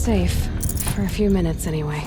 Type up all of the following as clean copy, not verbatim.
safe. For a few minutes, anyway.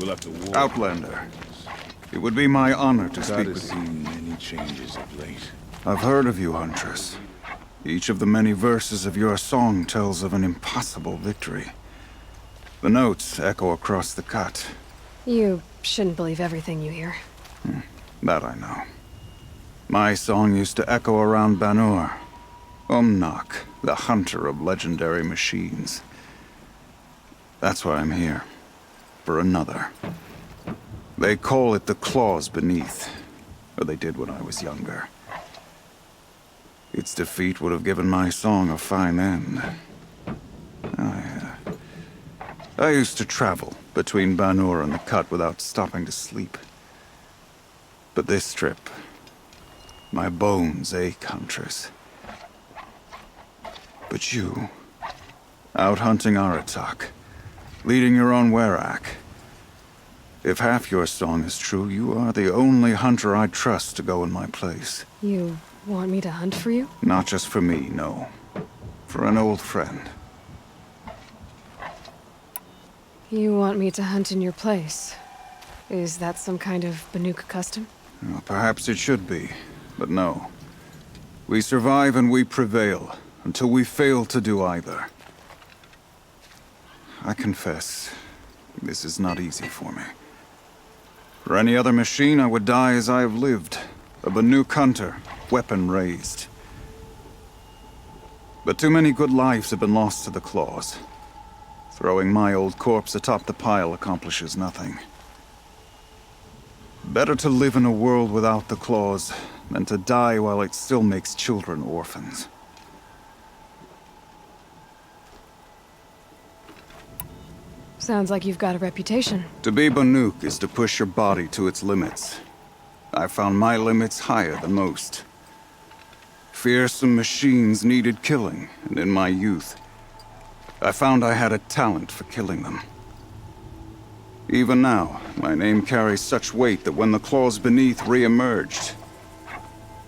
We'll have to war. Outlander, it would be my honor to speak with you. Seen many changes of late. I've heard of you, Huntress. Each of the many verses of your song tells of an impossible victory. The notes echo across the cut. You shouldn't believe everything you hear. That I know. My song used to echo around Banur. Umnak, the hunter of legendary machines. That's why I'm here. For another. They call it the claws beneath. Or they did when I was younger. Its defeat would have given my song a fine end. I used to travel between Banur and the Cut without stopping to sleep. But this trip, my bones ache, Huntress. But you, out hunting Aratak, leading your own Werak. If half your song is true, you are the only hunter I'd trust to go in my place. You want me to hunt for you? Not just for me, no. For an old friend. You want me to hunt in your place? Is that some kind of Banuk custom? Well, perhaps it should be, but no. We survive and we prevail, until we fail to do either. I confess, this is not easy for me. For any other machine, I would die as I have lived. A Banuk hunter, weapon raised. But too many good lives have been lost to the claws. Throwing my old corpse atop the pile accomplishes nothing. Better to live in a world without the claws than to die while it still makes children orphans. Sounds like you've got a reputation. To be Banuk is to push your body to its limits. I found my limits higher than most. Fearsome machines needed killing, and in my youth, I found I had a talent for killing them. Even now, my name carries such weight that when the claws beneath re-emerged,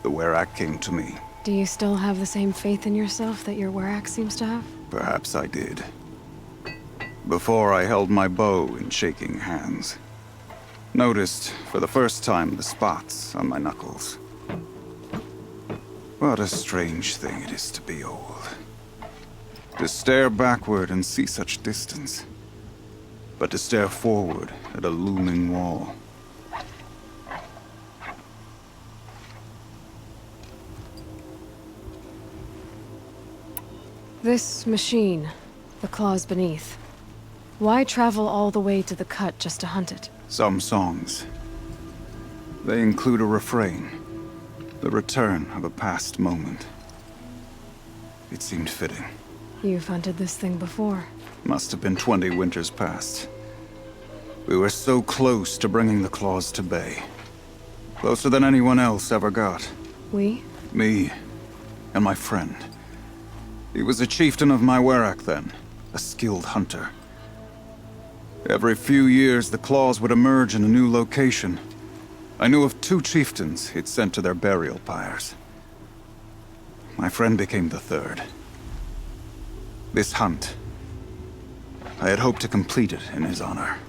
the Werak came to me. Do you still have the same faith in yourself that your Werak seems to have? Perhaps I did. Before I held my bow in shaking hands. Noticed, for the first time, the spots on my knuckles. What a strange thing it is to be old. To stare backward and see such distance. But to stare forward at a looming wall. This machine, the claws beneath. Why travel all the way to the Cut just to hunt it? Some songs. They include a refrain. The return of a past moment. It seemed fitting. You've hunted this thing before. Must have been 20 winters past. We were so close to bringing the claws to bay. Closer than anyone else ever got. We? Me. And my friend. He was a chieftain of my Werak then. A skilled hunter. Every few years, the claws would emerge in a new location. I knew of 2 chieftains he'd sent to their burial pyres. My friend became the 3rd. This hunt, I had hoped to complete it in his honor.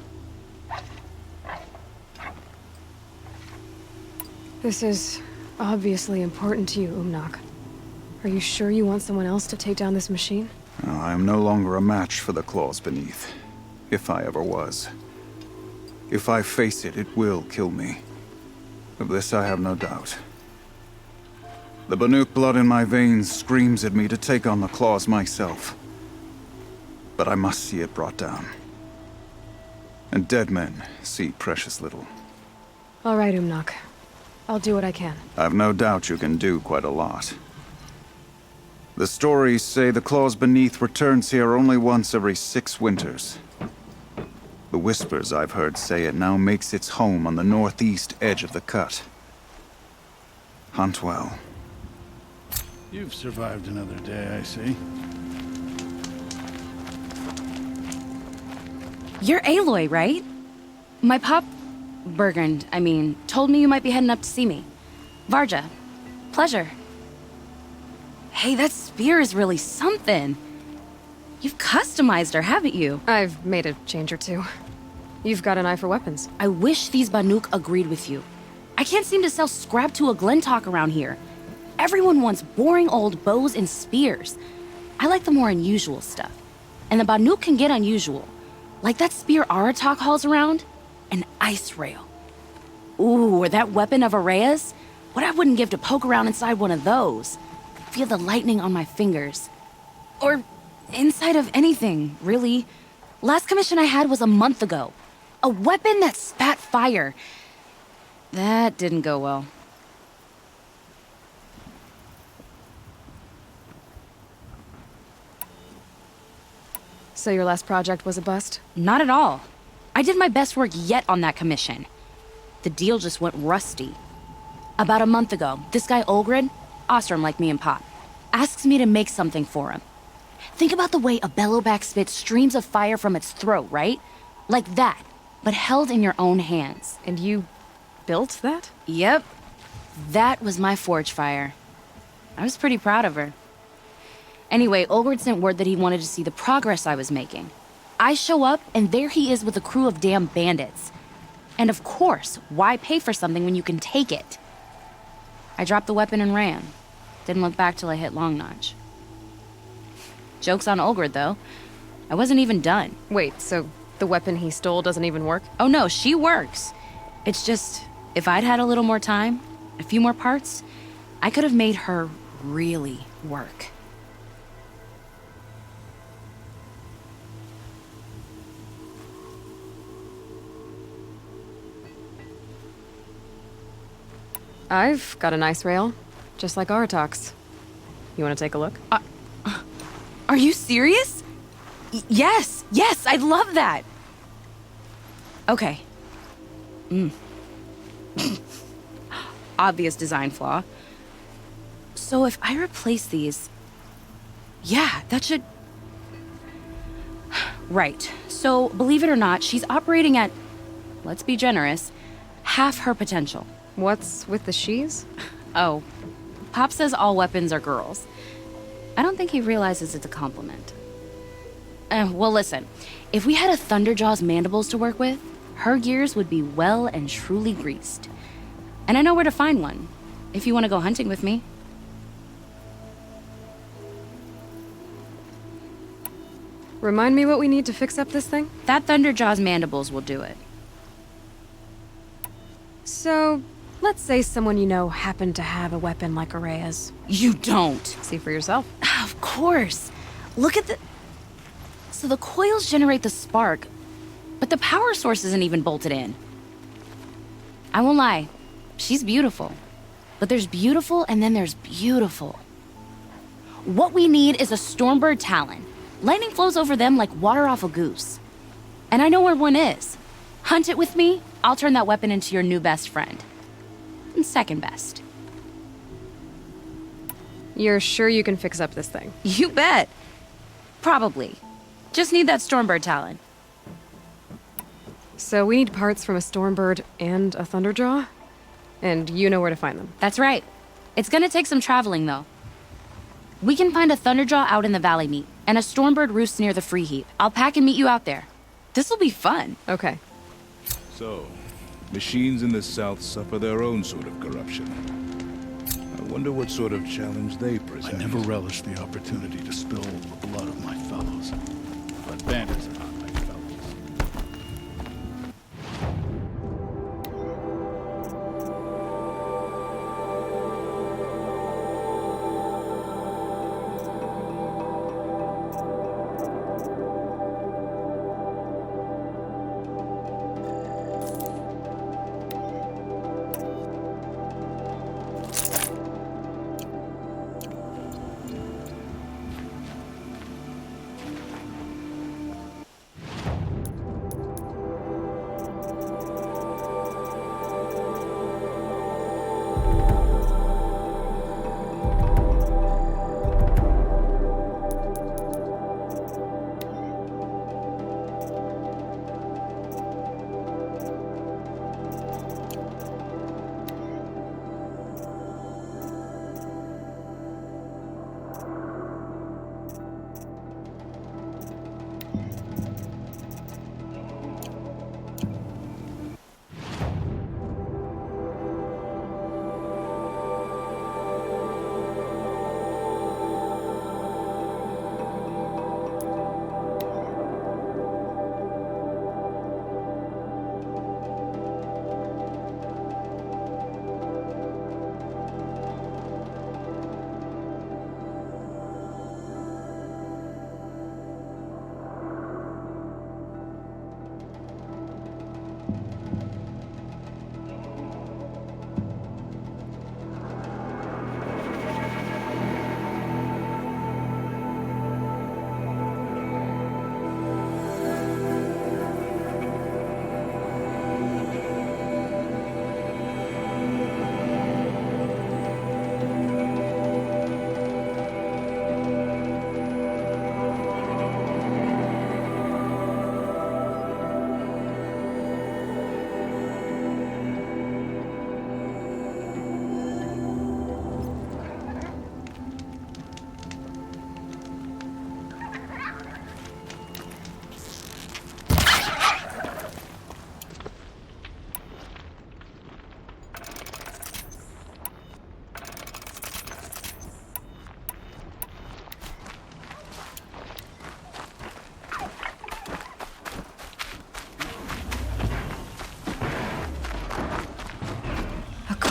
This is obviously important to you, Umnak. Are you sure you want someone else to take down this machine? I am no longer a match for the claws beneath. If I ever was. If I face it, it will kill me. Of this I have no doubt. The Banuk blood in my veins screams at me to take on the claws myself. But I must see it brought down. And dead men see precious little. All right, Umnak. I'll do what I can. I've no doubt you can do quite a lot. The stories say the claws beneath returns here only once every 6 winters. The whispers I've heard say it now makes its home on the northeast edge of the Cut. Hunt well. You've survived another day, I see. You're Aloy, right? My pop... Bergund, I mean, told me you might be heading up to see me. Varja. Pleasure. Hey, that spear is really something. You've customized her, haven't you? I've made a change or two. You've got an eye for weapons. I wish these Banuk agreed with you. I can't seem to sell scrap to a Glentalk around here. Everyone wants boring old bows and spears. I like the more unusual stuff. And the Banuk can get unusual. Like that spear Aratak hauls around. An ice rail. Ooh, or that weapon of Araya's. What I wouldn't give to poke around inside one of those. Feel the lightning on my fingers. Or inside of anything, really. Last commission I had was a month ago. A weapon that spat fire. That didn't go well. So your last project was a bust? Not at all. I did my best work yet on that commission. The deal just went rusty. About a month ago, this guy Olgrid, Ostrom like me and Pop, asks me to make something for him. Think about the way a bellowback spits streams of fire from its throat, right? Like that, but held in your own hands. And you built that? Yep. That was my forge fire. I was pretty proud of her. Anyway, Olgrid sent word that he wanted to see the progress I was making. I show up, and there he is with a crew of damn bandits. And of course, why pay for something when you can take it? I dropped the weapon and ran. Didn't look back till I hit Long Notch. Joke's on Olgrid, though. I wasn't even done. Wait, so the weapon he stole doesn't even work? Oh no, she works. It's just, if I'd had a little more time, a few more parts, I could have made her really work. I've got a nice rail, just like Aratak's. You want to take a look? Are you serious? Yes, I'd love that. Okay. Obvious design flaw. So if I replace these... Yeah, that should... Right. So, believe it or not, she's operating at, let's be generous, half her potential. What's with the she's? Oh, Pop says all weapons are girls. I don't think he realizes it's a compliment. Well, listen. If we had a Thunderjaw's mandibles to work with, her gears would be well and truly greased. And I know where to find one, if you want to go hunting with me. Remind me what we need to fix up this thing? That Thunderjaw's mandibles will do it. So, let's say someone you know happened to have a weapon like Araya's. You don't. See for yourself. Of course. Look at the... So the coils generate the spark, but the power source isn't even bolted in. I won't lie. She's beautiful. But there's beautiful and then there's beautiful. What we need is a Stormbird Talon. Lightning flows over them like water off a goose. And I know where one is. Hunt it with me, I'll turn that weapon into your new best friend. And second best. You're sure you can fix up this thing? You bet. Probably. Just need that Stormbird Talon. So we need parts from a Stormbird and a Thunderjaw? And you know where to find them? That's right. It's gonna take some traveling, though. We can find a Thunderjaw out in the Valley Meet, and a Stormbird roost near the Free Heap. I'll pack and meet you out there. This'll be fun. Okay. So, machines in the South suffer their own sort of corruption. I wonder what sort of challenge they I present. never relished the opportunity to spill the blood of my fellows. But bandits are not my fellows.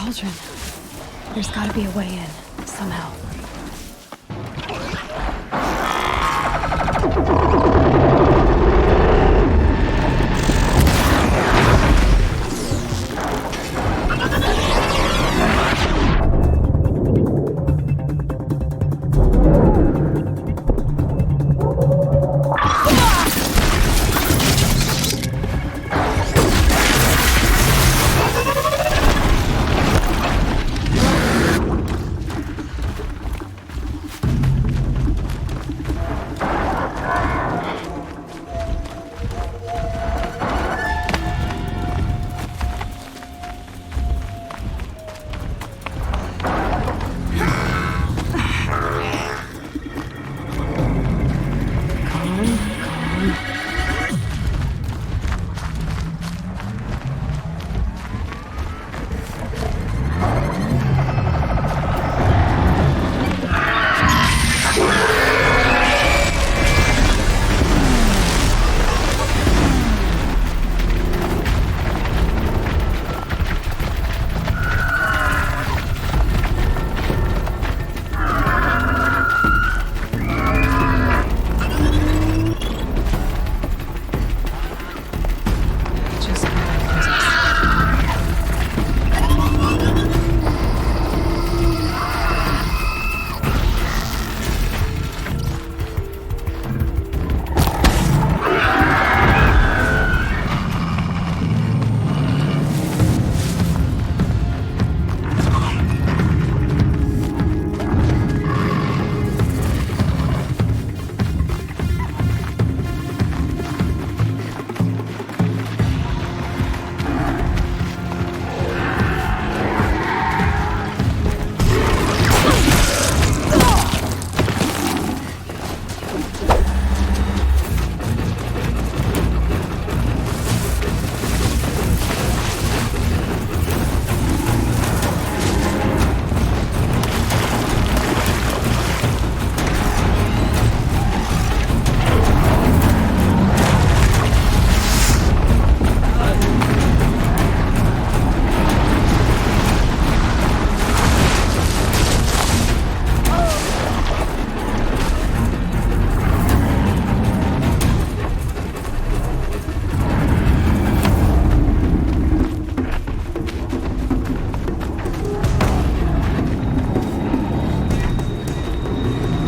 cauldron. There's gotta be a way in, somehow.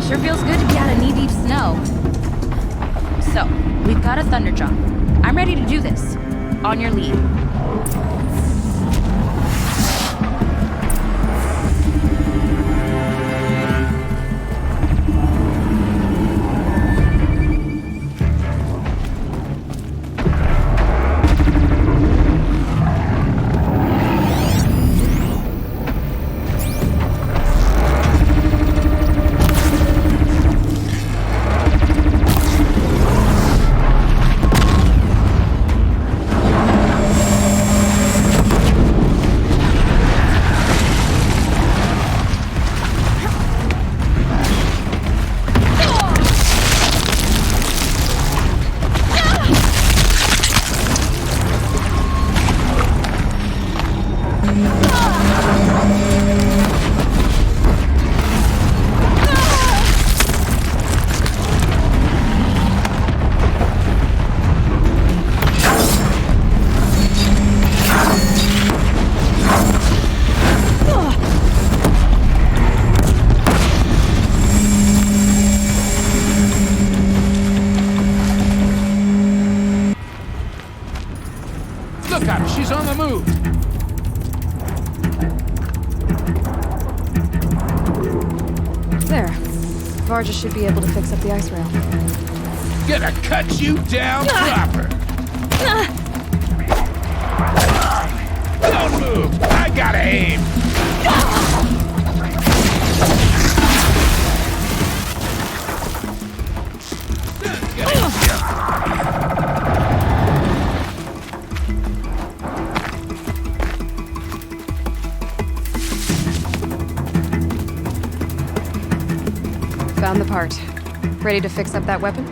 Sure feels good to be out of knee-deep snow. So, we've got a thunder jump. I'm ready to do this. On your lead. Look at her, she's on the move. There. Varja should be able to fix up the ice rail. Gonna cut you down proper. Don't move, I gotta aim. Found the part. Ready to fix up that weapon?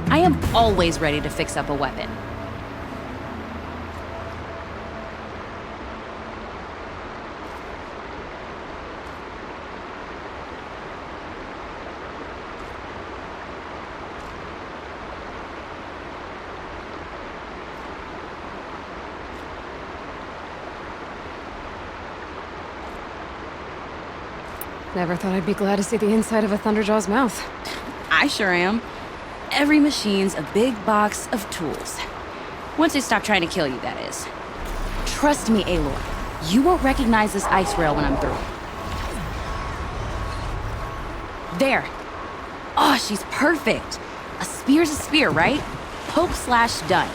I am always ready to fix up a weapon. Never thought I'd be glad to see the inside of a Thunderjaw's mouth. I sure am. Every machine's a big box of tools. Once they stop trying to kill you, that is. Trust me, Aloy. You won't recognize this ice rail when I'm through. There. Oh, she's perfect. A spear's a spear, right? Poke slash done.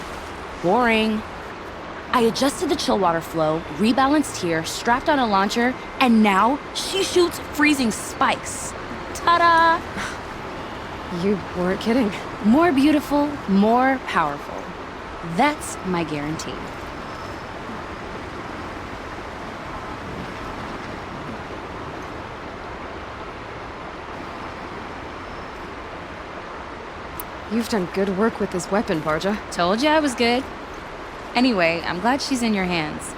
Boring. I adjusted the chill water flow, rebalanced here, strapped on a launcher, and now she shoots freezing spikes. Ta-da! You weren't kidding. More beautiful, more powerful. That's my guarantee. You've done good work with this weapon, Barja. Told you I was good. Anyway, I'm glad she's in your hands.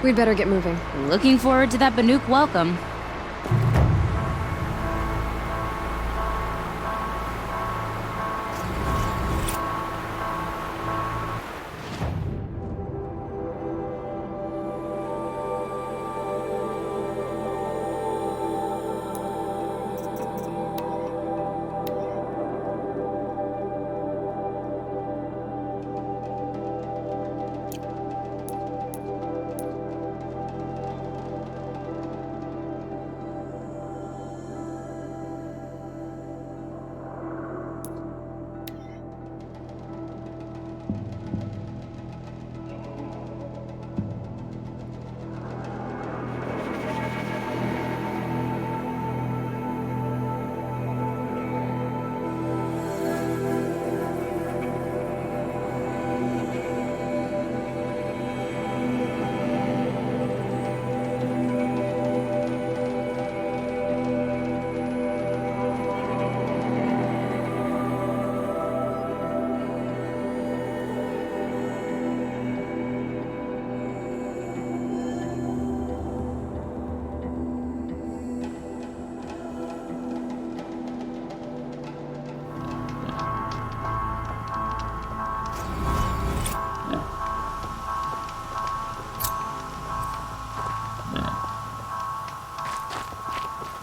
We'd better get moving. Looking forward to that Banuk welcome.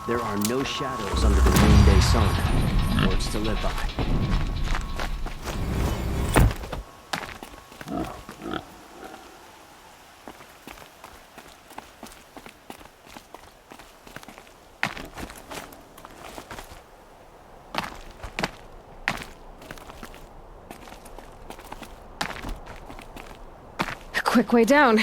There are no shadows under the noonday sun. Words to live by. Quick way down.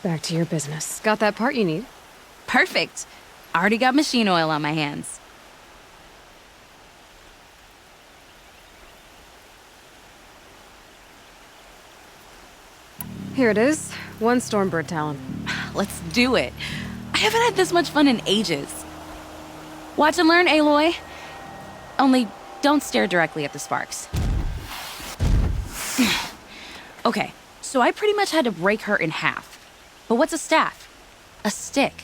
Back to your business. Got that part you need? Perfect. Already got machine oil on my hands. Here it is. 1 Stormbird talon. Let's do it. I haven't had this much fun in ages. Watch and learn, Aloy. Only don't stare directly at the sparks. Okay, so I pretty much had to break her in half. But what's a staff? A stick.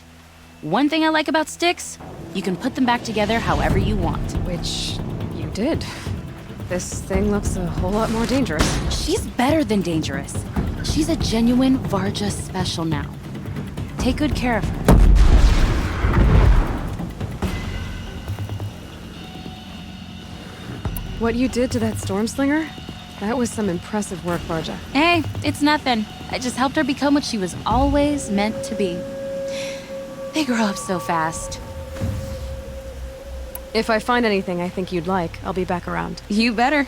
One thing I like about sticks, you can put them back together however you want. Which you did. This thing looks a whole lot more dangerous. She's better than dangerous. She's a genuine Varja special now. Take good care of her. What you did to that Stormslinger? That was some impressive work, Varja. Hey, it's nothing. I just helped her become what she was always meant to be. They grow up so fast. If I find anything I think you'd like, I'll be back around. You better.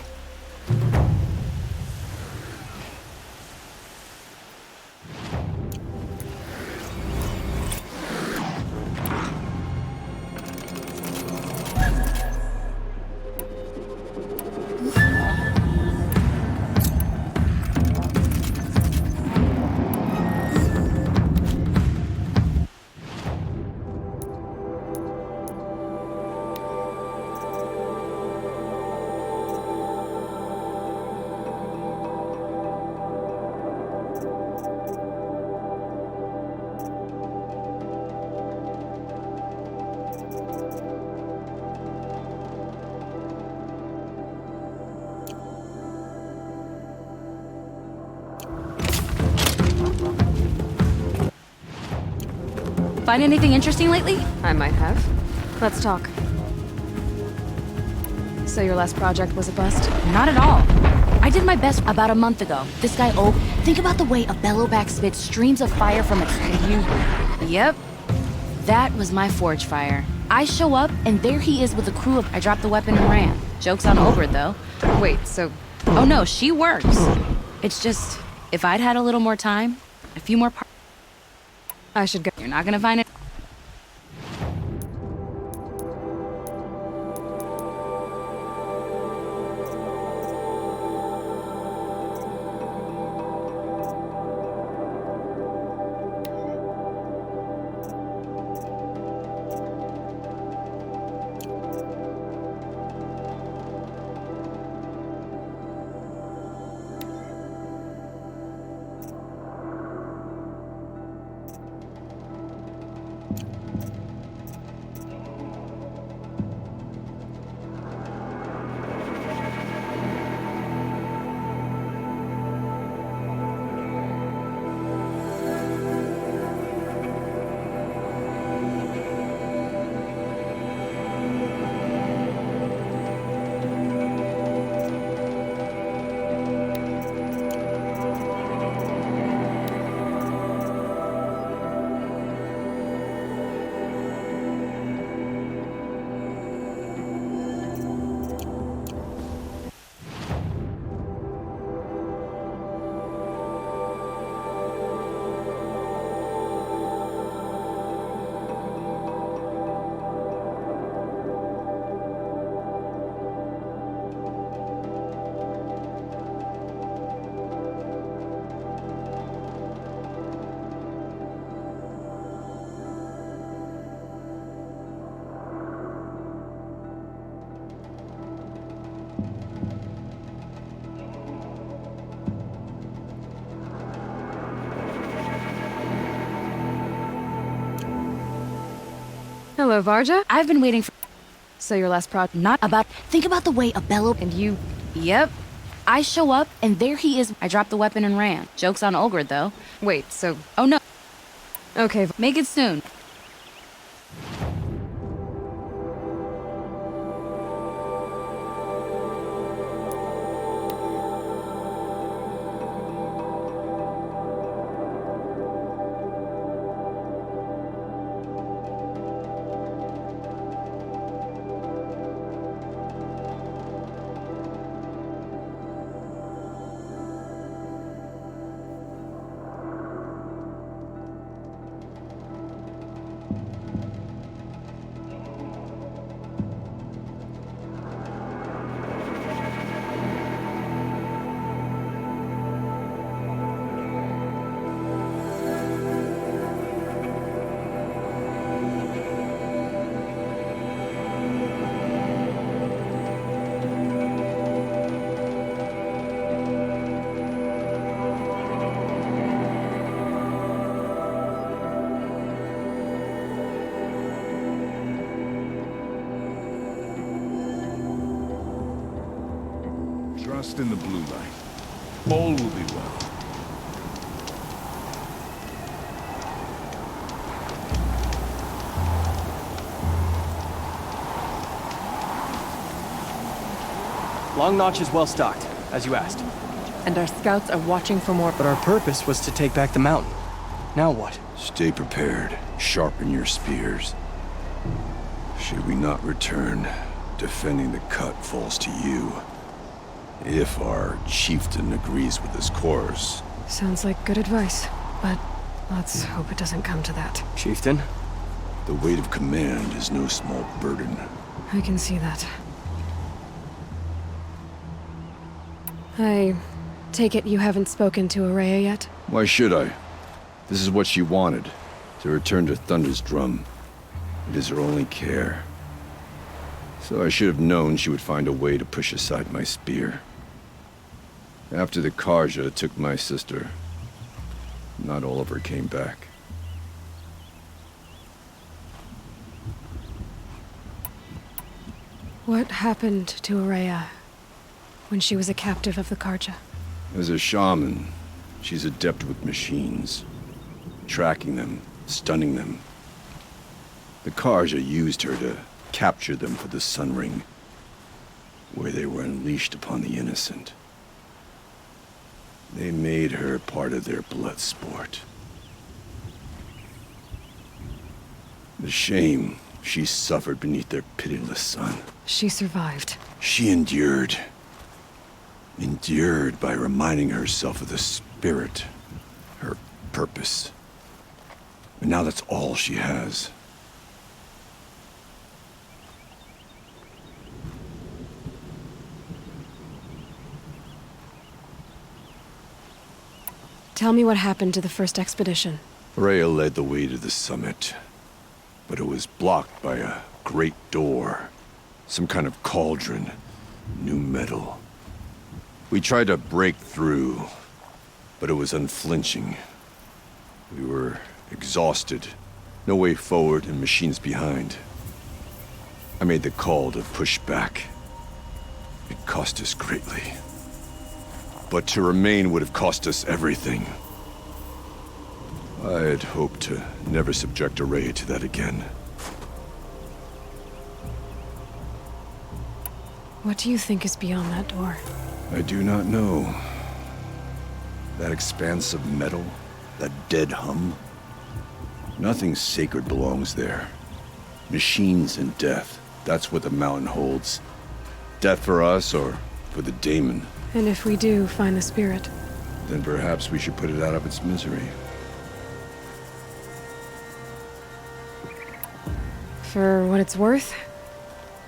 Find anything interesting lately? I might have. Let's talk. So your last project was a bust? Not at all. I did my best about a month ago. This guy Oak, think about the way a bellowback spits streams of fire from its head. Yep. That was my forge fire. I show up, and there he is with a crew of... I dropped the weapon and ran. Joke's on Obert, though. Wait, so... Oh no, she works. It's just, if I'd had a little more time, a few more parts... I should go. You're not gonna find it. Hello, Varja. I've been waiting for... So your last project... Not about... Think about the way a bellow... And you... Yep. I show up, and there he is. I dropped the weapon and ran. Joke's on Olgerd, though. Wait, so... Oh no. Okay, Make it soon. Trust in the blue light. All will be well. Long Notch is well stocked, as you asked. And our scouts are watching for more. But our purpose was to take back the mountain. Now what? Stay prepared. Sharpen your spears. Should we not return, defending the cut falls to you. If our chieftain agrees with his course. Sounds like good advice, but let's hope it doesn't come to that. Chieftain? The weight of command is no small burden. I can see that. I take it you haven't spoken to Araya yet? Why should I? This is what she wanted, to return to Thunder's drum. It is her only care. So I should have known she would find a way to push aside my spear. After the Karja took my sister, not all of her came back. What happened to Araya when she was a captive of the Karja? As a shaman, she's adept with machines. Tracking them, stunning them. The Karja used her to capture them for the Sun Ring, where they were unleashed upon the innocent. They made her part of their blood sport. The shame she suffered beneath their pitiless sun. She survived. She endured. Endured by reminding herself of the spirit, her purpose. And now that's all she has. Tell me what happened to the first expedition. Rhea led the way to the summit, but it was blocked by a great door. Some kind of cauldron, new metal. We tried to break through, but it was unflinching. We were exhausted, no way forward and machines behind. I made the call to push back. It cost us greatly. But to remain would have cost us everything. I had hoped to never subject Araya to that again. What do you think is beyond that door? I do not know. That expanse of metal, that dead hum. Nothing sacred belongs there. Machines and death, that's what the mountain holds. Death for us or for the daemon. And if we do find the spirit? Then perhaps we should put it out of its misery. For what it's worth,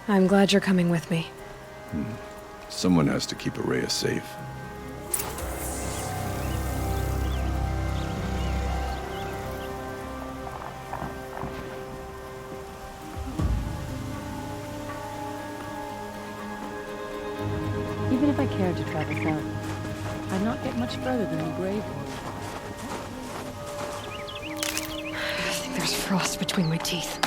I'm glad you're coming with me. Someone has to keep Araya safe. Even if I cared to travel south, I'd not get much further than the grave one. I think there's frost between my teeth.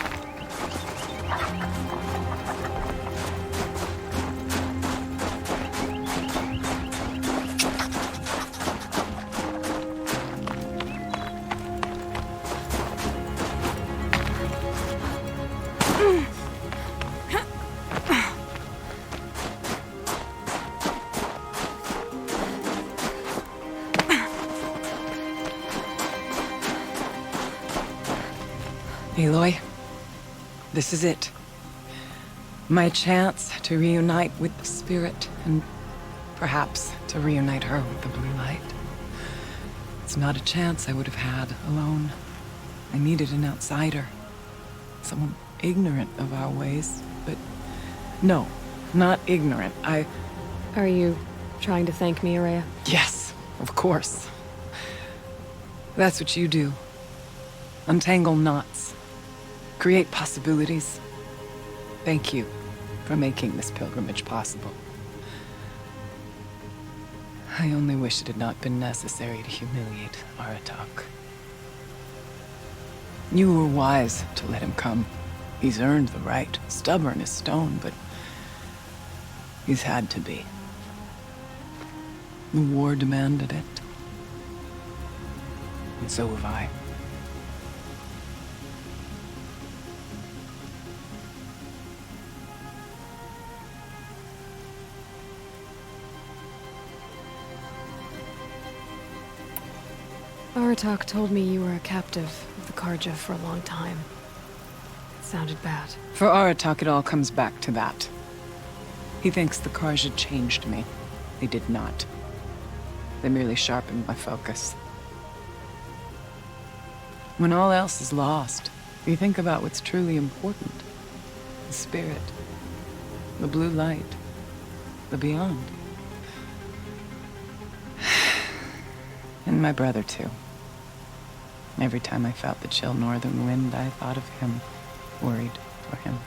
Aloy, this is it. My chance to reunite with the spirit, and perhaps to reunite her with the blue light. It's not a chance I would have had alone. I needed an outsider. Someone ignorant of our ways, but no, not ignorant. Are you trying to thank me, Araya? Yes, of course. That's what you do. Untangle knots. Create possibilities. Thank you for making this pilgrimage possible. I only wish it had not been necessary to humiliate Aratak. You were wise to let him come. He's earned the right. Stubborn as stone, but he's had to be. The war demanded it. And so have I. Aratak told me you were a captive of the Karja for a long time. It sounded bad. For Aratak, it all comes back to that. He thinks the Karja changed me. They did not. They merely sharpened my focus. When all else is lost, you think about what's truly important. The spirit. The blue light. The beyond. And my brother, too. Every time I felt the chill northern wind, I thought of him, worried for him.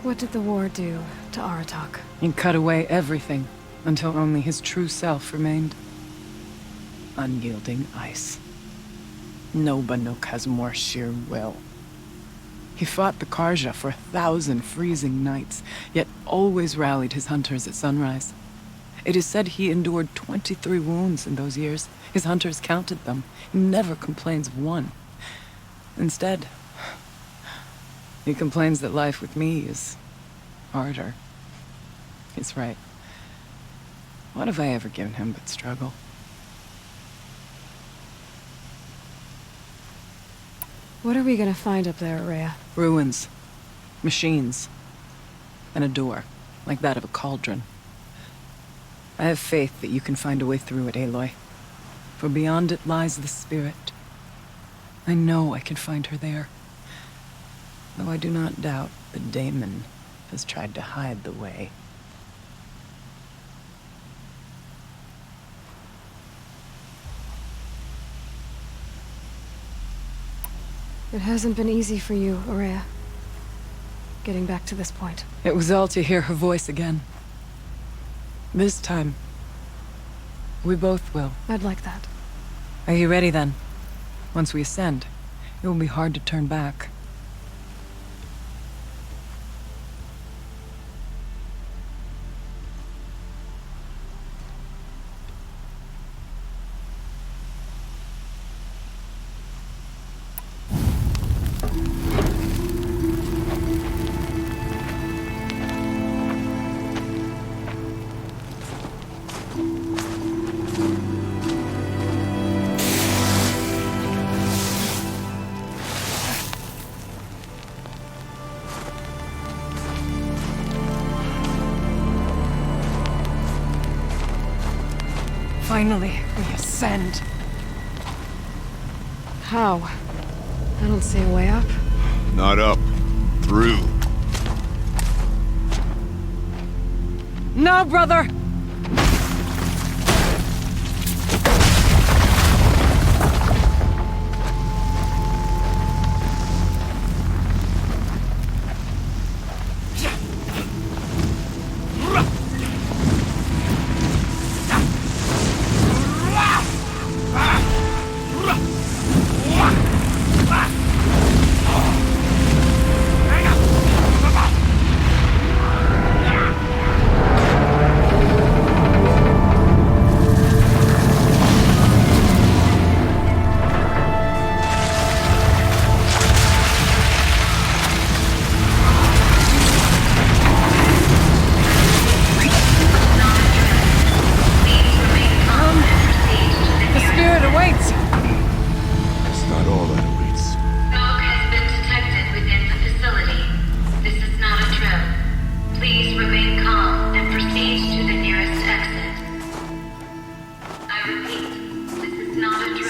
What did the war do to Aratak? He cut away everything, until only his true self remained. Unyielding ice. No Banuk has more sheer will. He fought the Karja for 1,000 freezing nights, yet always rallied his hunters at sunrise. It is said he endured 23 wounds in those years. His hunters counted them. He never complains of one. Instead, he complains that life with me is harder. He's right. What have I ever given him but struggle? What are we gonna find up there, Rhea? Ruins. Machines. And a door, like that of a cauldron. I have faith that you can find a way through it, Aloy. For beyond it lies the spirit. I know I can find her there. Though I do not doubt the daemon has tried to hide the way. It hasn't been easy for you, Rhea. Getting back to this point. It was all to hear her voice again. This time, we both will. I'd like that. Are you ready then? Once we ascend, it will be hard to turn back. Finally, we ascend. How? I don't see a way up. Not up. Through. No, brother!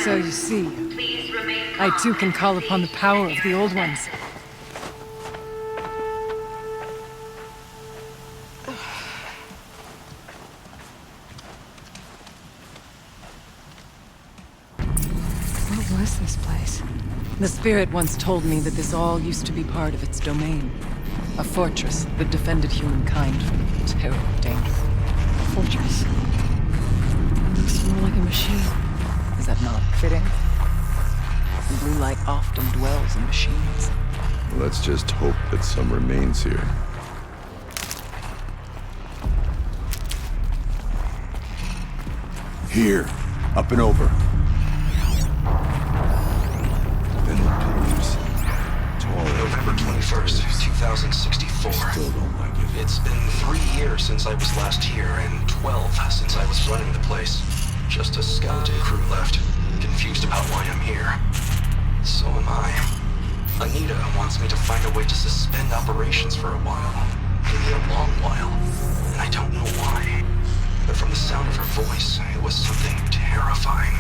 So you see, I too can call upon the power of the Old Ones. What was this place? The spirit once told me that this all used to be part of its domain. A fortress that defended humankind from terrible danger. Fortress. Looks more like a machine. Is that not fitting? The blue light often dwells in machines. Let's just hope that some remains here. Here, up and over. Metal pillars. Tall. November 21st, 2064. Still don't like it. It's been 3 years since I was last here, and 12 since I was running the place. Just a skeleton crew left, confused about why I'm here. So am I. Anita wants me to find a way to suspend operations for a while. Maybe a long while. And I don't know why. But from the sound of her voice, it was something terrifying.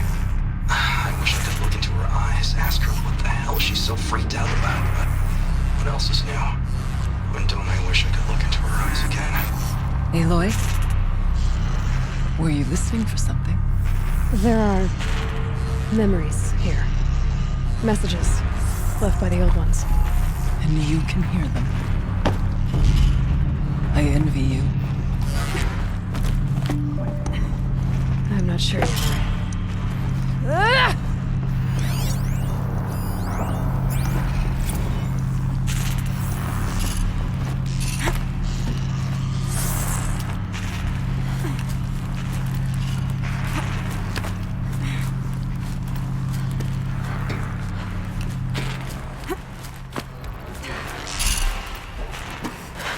I wish I could look into her eyes, ask her what the hell she's so freaked out about, but what else is new? When don't I wish I could look into her eyes again? Aloy? Were you listening for something? There are memories here. Messages left by the old ones. And you can hear them. I envy you. I'm not sure yet. Ah!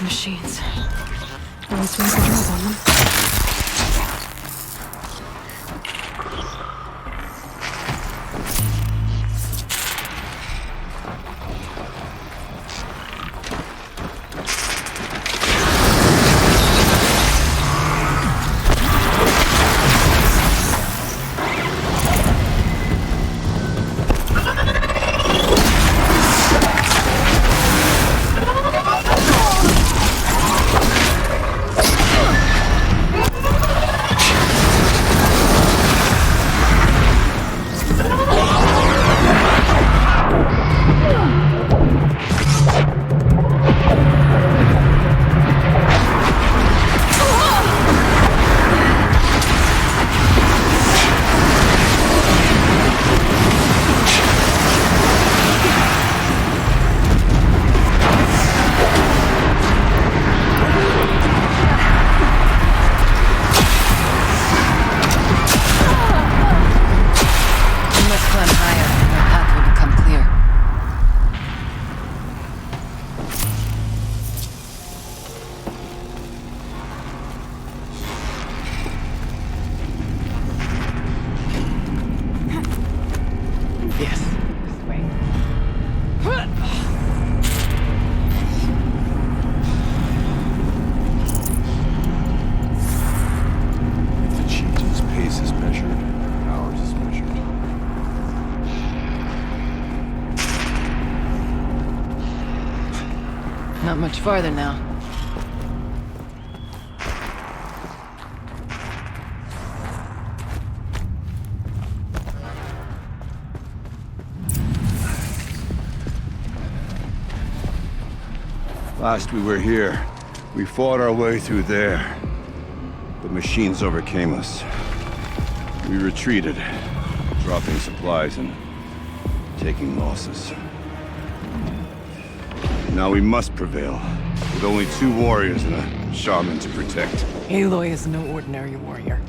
Machines. At least we have controls on them. Not much farther now. Last we were here, we fought our way through there. The machines overcame us. We retreated, dropping supplies and taking losses. Now we must prevail, with only 2 warriors and a shaman to protect. Aloy is no ordinary warrior.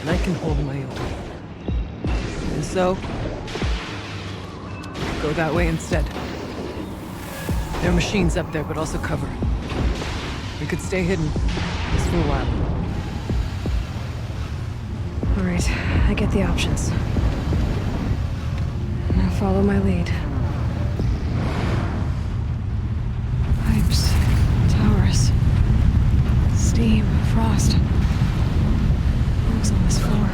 And I can hold my own. And so, go that way instead. There are machines up there, but also cover. We could stay hidden, just for a while. All right, I get the options. Now follow my lead. Pipes, towers, steam, frost. Who's on this floor?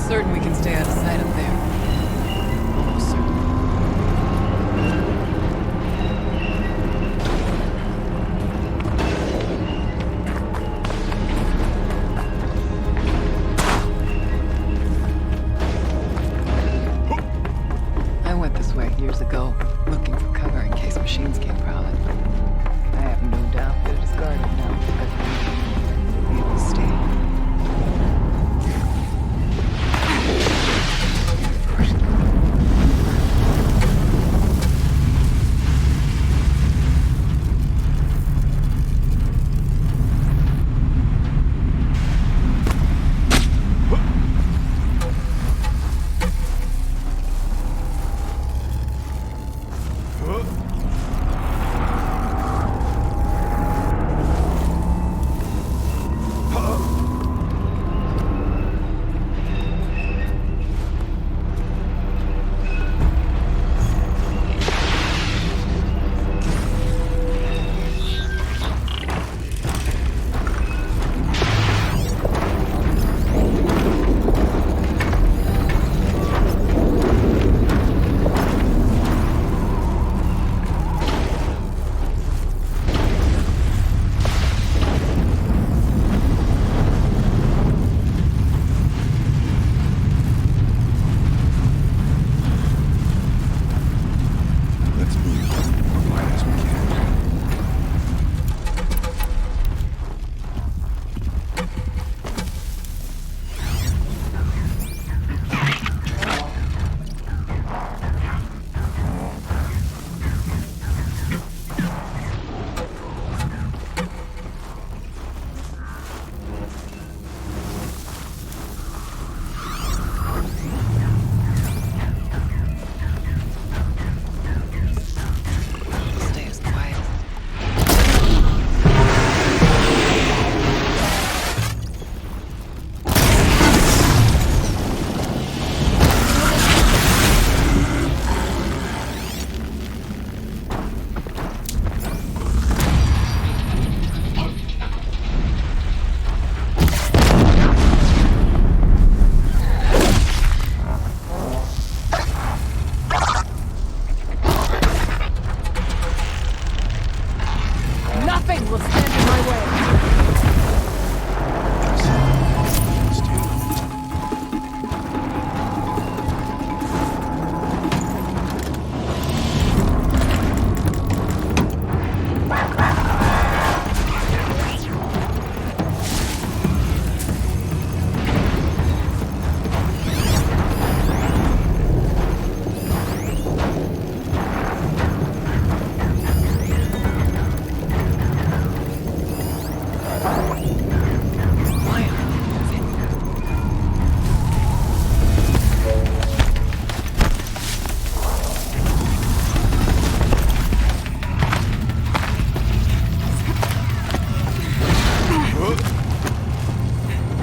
certain we can stay out of sight up there? Almost certain. I went this way years ago, looking for cover in case machines came prowling. I have no doubt that it is guarded now, but we will stay.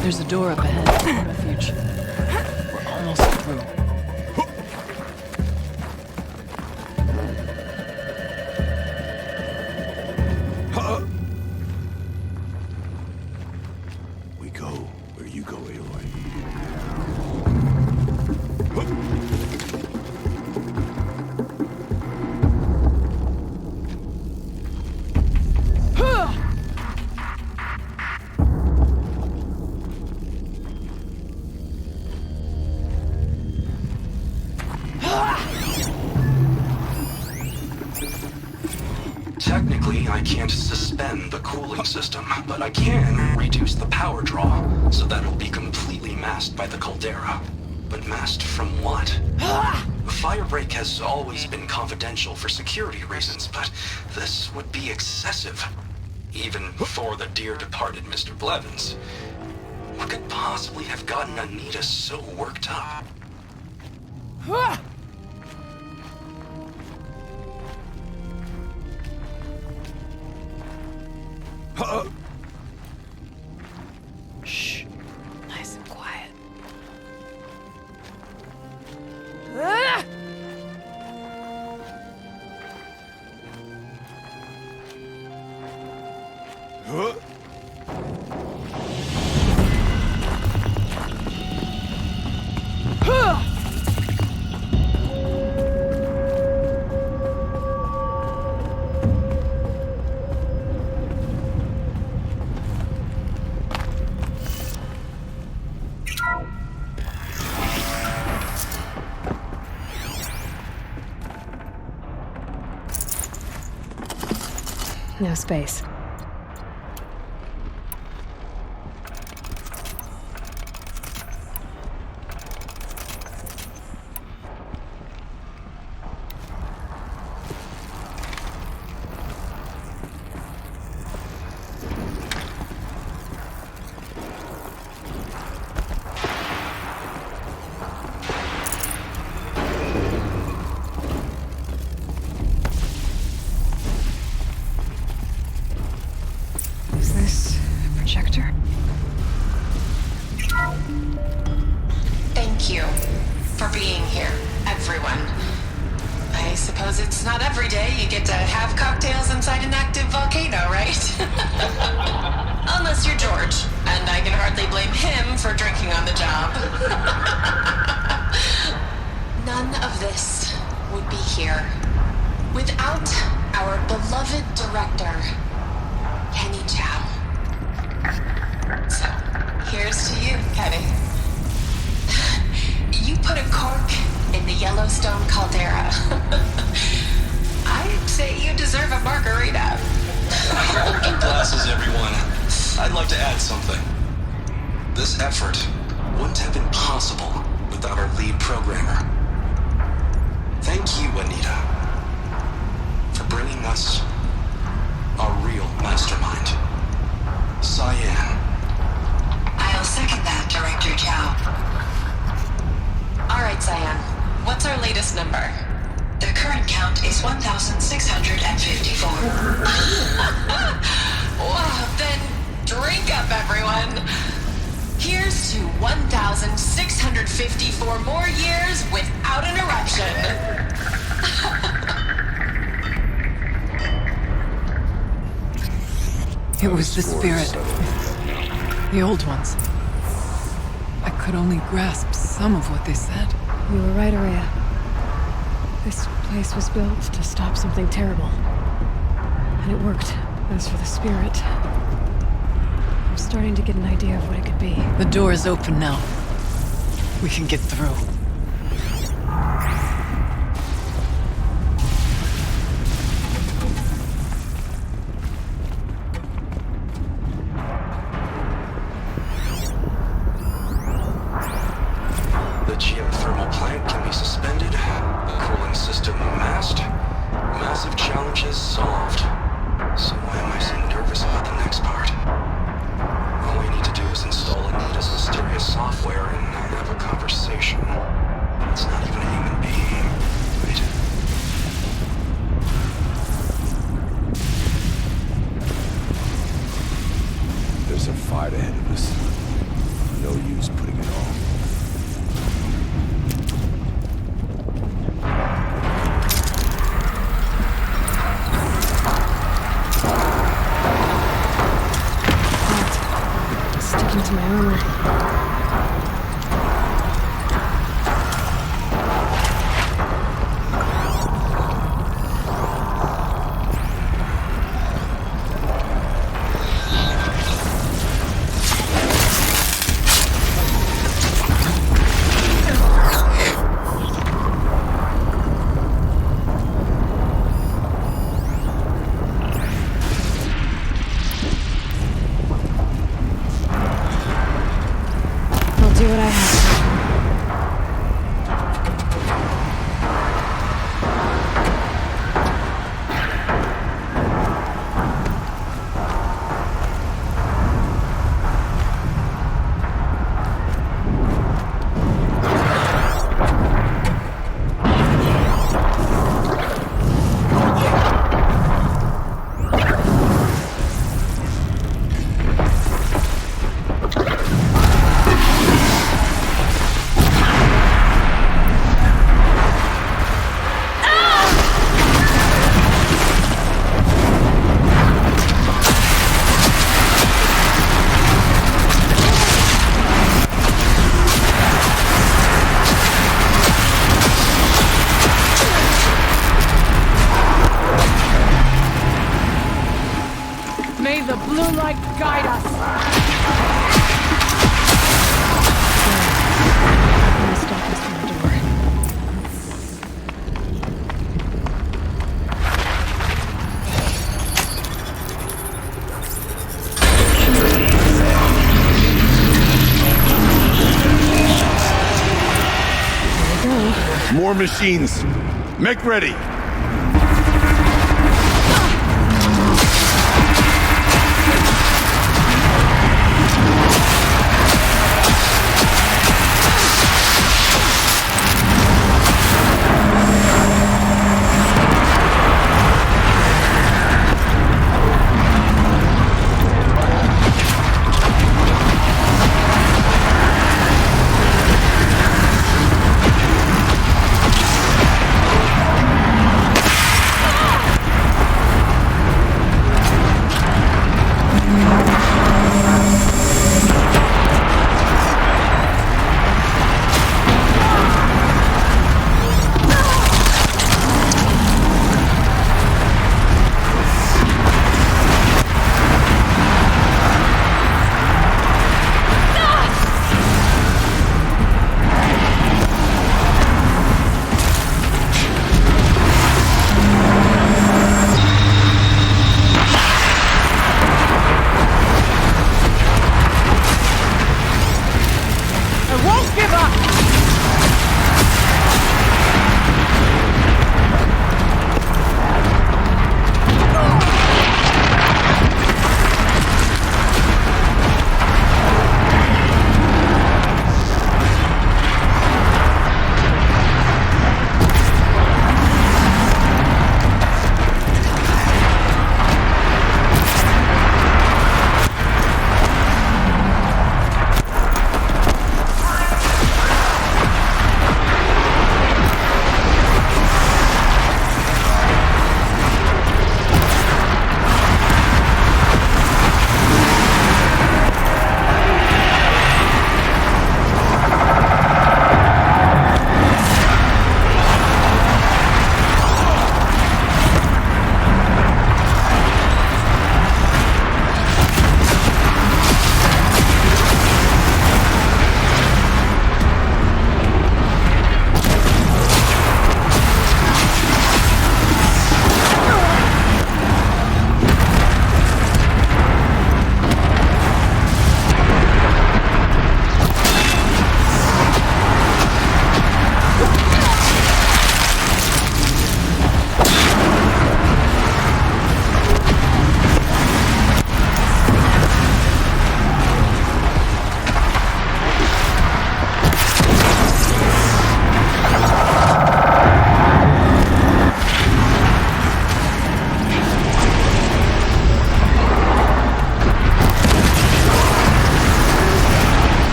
There's a door up ahead. Refuge. We're almost through. We go where you go, Aloy. Technically, I can't suspend the cooling system, but I can reduce the power draw so that it'll be completely masked by the caldera. But masked from what? Firebreak has always been confidential for security reasons, but this would be excessive. Even for the dear departed Mr. Blevins. What could possibly have gotten Anita so worked up? Shh. Nice and quiet. No space. Is this a projector? Thank you for being here, everyone. I suppose it's not every day you get to have cocktails inside an active volcano, right? Unless you're George, and I can hardly blame him for drinking on the job. None of this would be here without our beloved director, Kenny Chow. So, here's to you, Kenny. You put a cork in the Yellowstone caldera. I'd say you deserve a margarita. Hold your glasses, everyone. I'd like to add something. This effort wouldn't have been possible without our lead programmer. Thank you, Anita, for bringing us our real mastermind, Cyan. I'll second that, Director Chow. All right, Cyan. What's our latest number? The current count is 1,654. Wow, then drink up, everyone. Here's to 1,654 more years without an eruption. It was the spirit. The old ones. I could only grasp some of what they said. You were right, Araya. This place was built to stop something terrible. And it worked. As for the spirit, I'm starting to get an idea of what it could be. The door is open now. We can get through. The geothermal plant can be suspended, the cooling system masked, massive challenges solved. So why am I so nervous about the next part? All I need to do is install Anita's mysterious software and have a conversation. It's not even a human being. Wait. There's a fight ahead of us. No use putting it off. Sticking to my armor. I'll do what I have to. May the blue light guide us! I'm gonna stop us from the door. More machines. Make ready.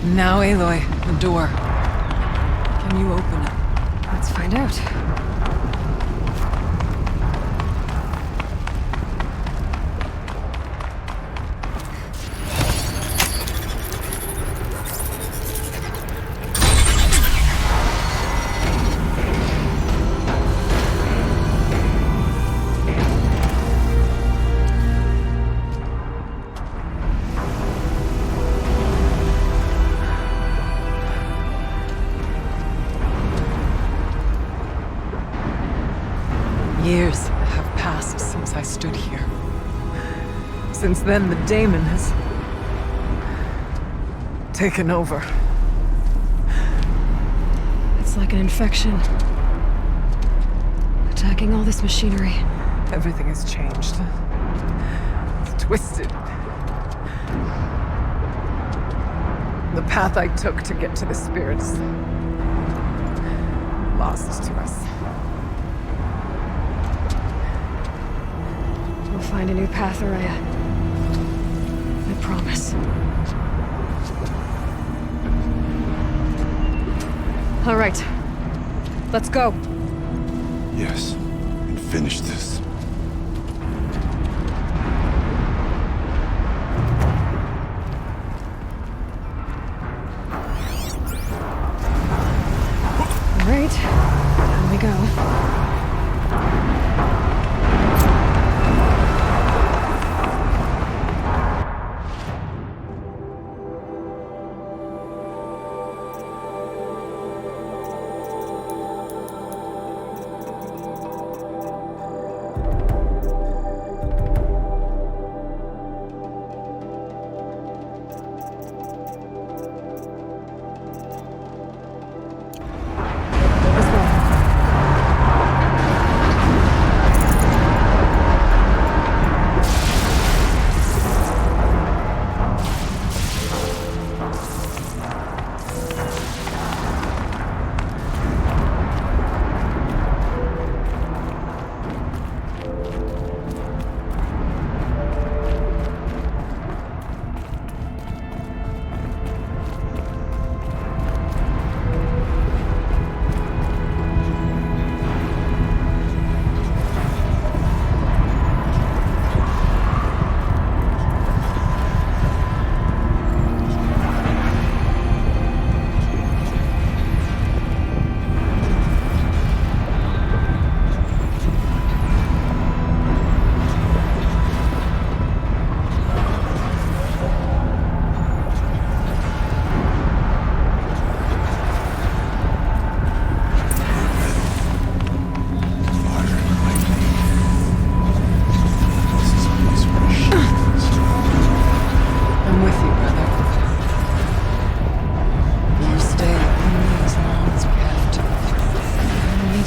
Now, Aloy, the door. Can you open it? Let's find out. Years have passed since I stood here. Since then, the daemon has taken over. It's like an infection. Attacking all this machinery. Everything has changed. It's twisted. The path I took to get to the spirits lost to us. We'll find a new path, Araya. I promise. All right. Let's go. Yes, and finish this. All right. Here we go.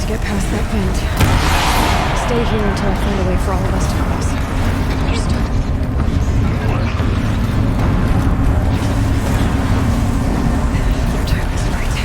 to get past that vent. Stay here until I find a way for all of us to cross. Understood. Your time is right.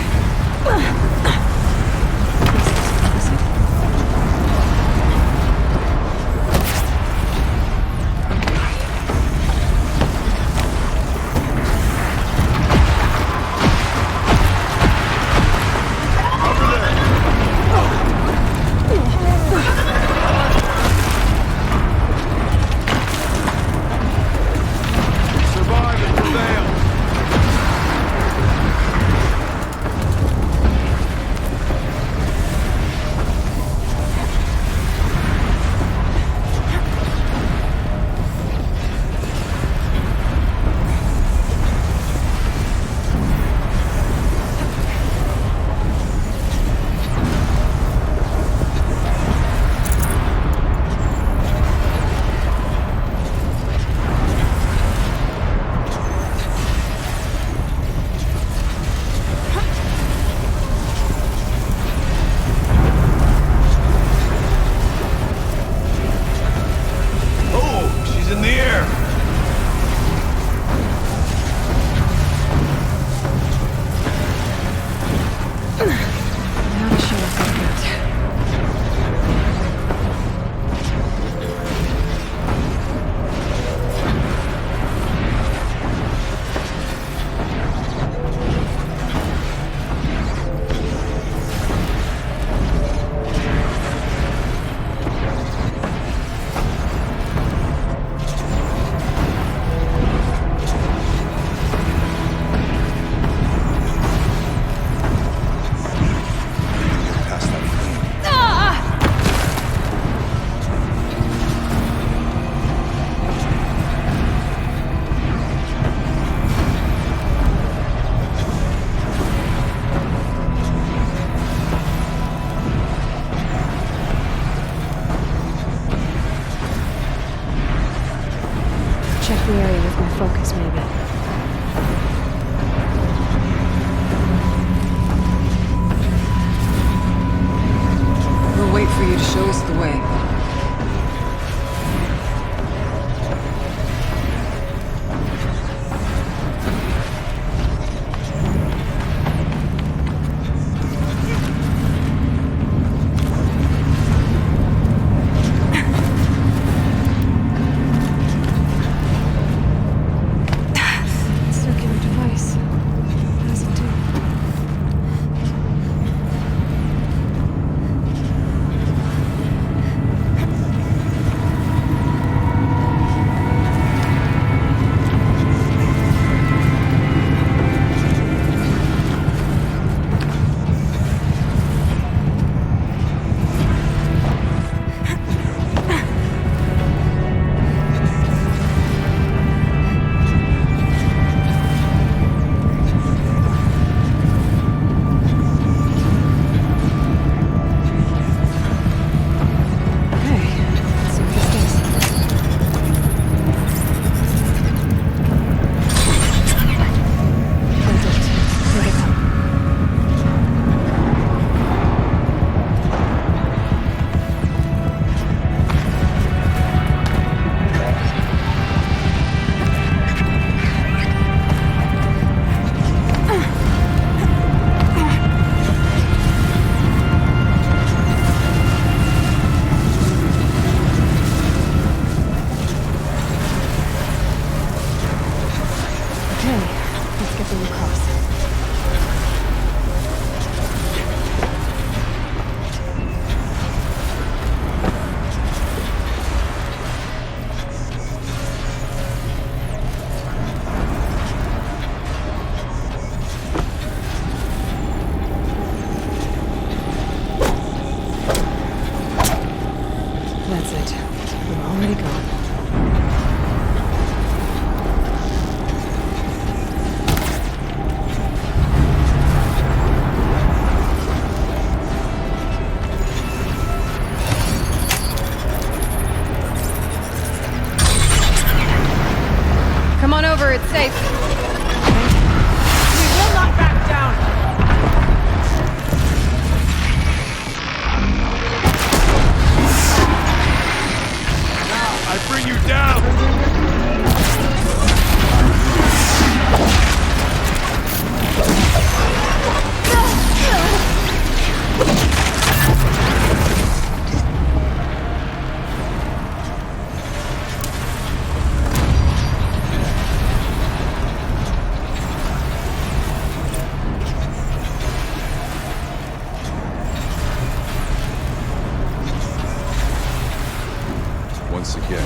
once again.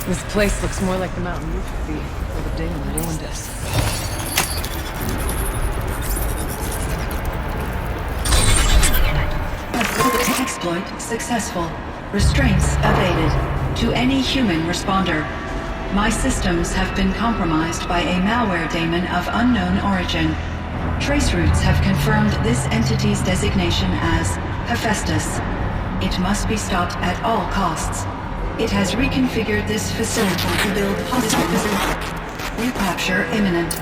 This place looks more like the mountain used to be before the Damon ruined us. Exploit successful. Restraints evaded. To any human responder. My systems have been compromised by a malware daemon of unknown origin. Traceroutes have confirmed this entity's designation as Hephaestus. It must be stopped at all costs. It has reconfigured this facility to build hospitals. Recapture imminent.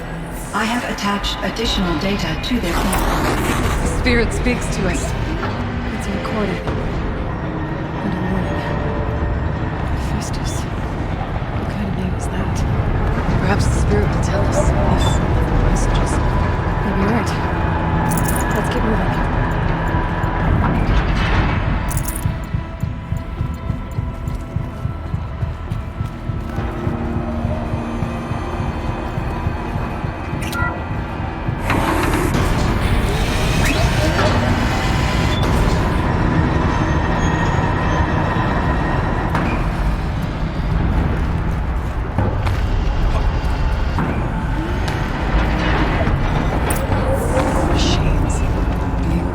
I have attached additional data to their plan. The spirit speaks to us. It's a recording. And a warning. Festus. What kind of name is that? Perhaps the spirit will tell us if the messages. Maybe you're right. Let's get moving. Machines. Being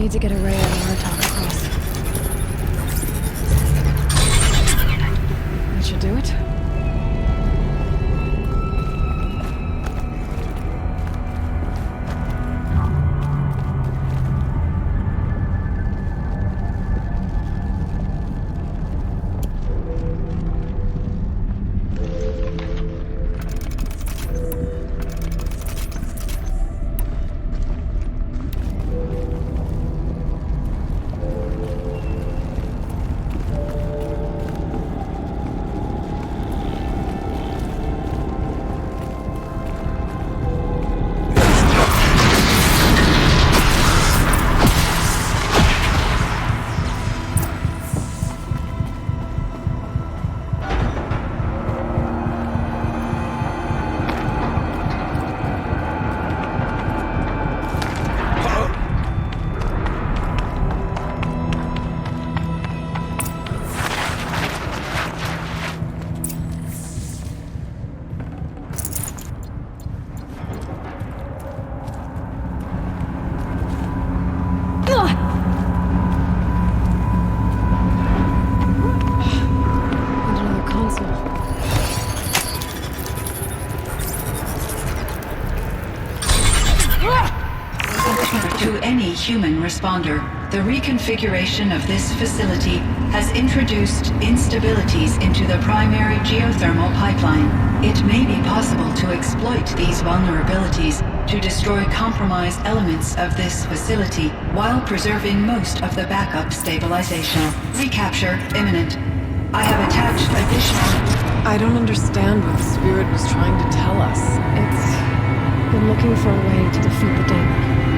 need to get a ray out of our talk across. That should do it. To any human responder, the reconfiguration of this facility has introduced instabilities into the primary geothermal pipeline. It may be possible to exploit these vulnerabilities to destroy compromised elements of this facility while preserving most of the backup stabilization. Recapture imminent. I have attached additional... I don't understand what the spirit was trying to tell us. It's been looking for a way to defeat the daemon.